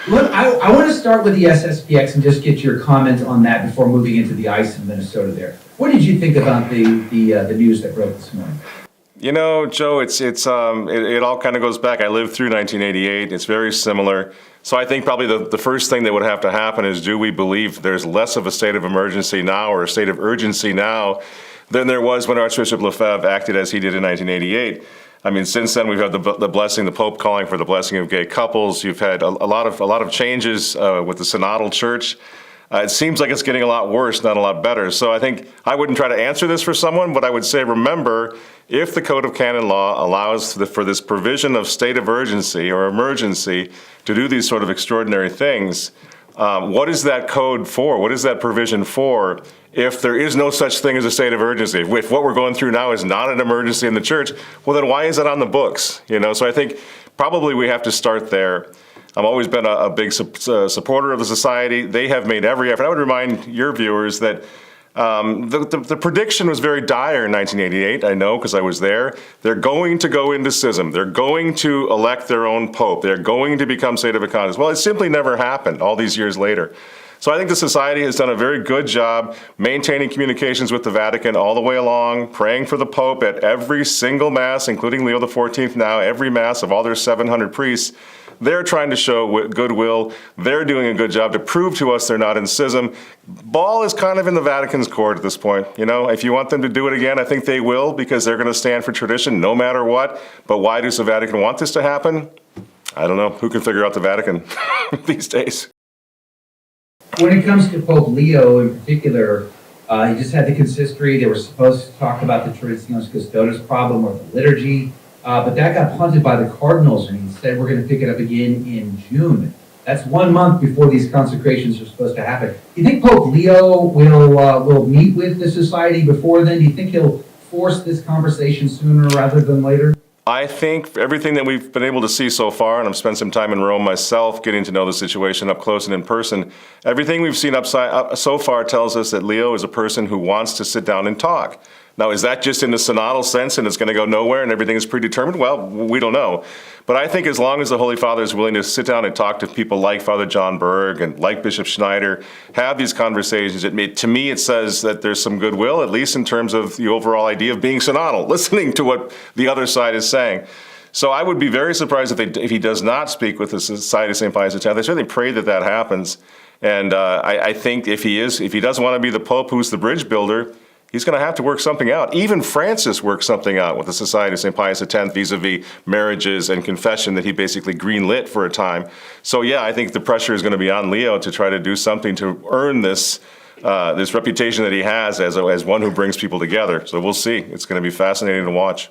Look, I want to start with the SSPX and just get your comment on that before moving into the ice in Minnesota there. What did you think about the news that broke this morning? You know, Joe, it all kind of goes back. I lived through 1988. It's very similar. So I think probably the first thing that would have to happen is, do we believe there's less of a state of emergency now or a state of urgency now than there was when Archbishop Lefebvre acted as he did in 1988? I mean, since then we've had the blessing, the Pope calling for the blessing of gay couples. You've had a lot of changes with the synodal church. It seems like it's getting a lot worse, not a lot better. So I think I wouldn't try to answer this for someone, but I would say, remember, if the Code of Canon Law allows for this provision of state of urgency or emergency to do these sort of extraordinary things, what is that code for? What is that provision for if there is no such thing as a state of urgency? If what we're going through now is not an emergency in the church, well, then why is it on the books? So I think probably we have to start there. I've always been a big supporter of the society. They have made every effort. I would remind your viewers that the prediction was very dire in 1988, I know, because I was there. They're going to go into schism. They're going to elect their own pope. They're going to become sedevacantists. Well, it simply never happened all these years later. So I think the society has done a very good job maintaining communications with the Vatican all the way along, praying for the Pope at every single Mass, including Leo XIV now, every Mass of all their 700 priests. They're trying to show goodwill. They're doing a good job to prove to us they're not in schism. Ball is kind of in the Vatican's court at this point. If you want them to do it again, I think they will, because they're going to stand for tradition no matter what. But why does the Vatican want this to happen? I don't know. Who can figure out the Vatican these days? When it comes to Pope Leo in particular, he just had the consistory. They were supposed to talk about the Traditionis Custodes problem or the liturgy, but that got punted by the cardinals, and he said we're going to pick it up again in June. That's 1 month before these consecrations are supposed to happen. Do you think Pope Leo will meet with the society before then? Do you think he'll force this conversation sooner rather than later? I think everything that we've been able to see so far, and I've spent some time in Rome myself getting to know the situation up close and in person, everything we've seen so far tells us that Leo is a person who wants to sit down and talk. Now, is that just in the synodal sense and it's going to go nowhere and everything is predetermined? Well, we don't know. But I think as long as the Holy Father is willing to sit down and talk to people like Father John Berg and like Bishop Schneider, have these conversations, to me it says that there's some goodwill, at least in terms of the overall idea of being synodal, listening to what the other side is saying. So I would be very surprised if he does not speak with the Society of St. Pius X. I certainly pray that happens. And I think if he doesn't want to be the Pope who's the bridge builder, he's going to have to work something out. Even Francis worked something out with the Society of St. Pius X vis-a-vis marriages and confession that he basically greenlit for a time. So yeah, I think the pressure is going to be on Leo to try to do something to earn this reputation that he has as one who brings people together. So we'll see. It's going to be fascinating to watch.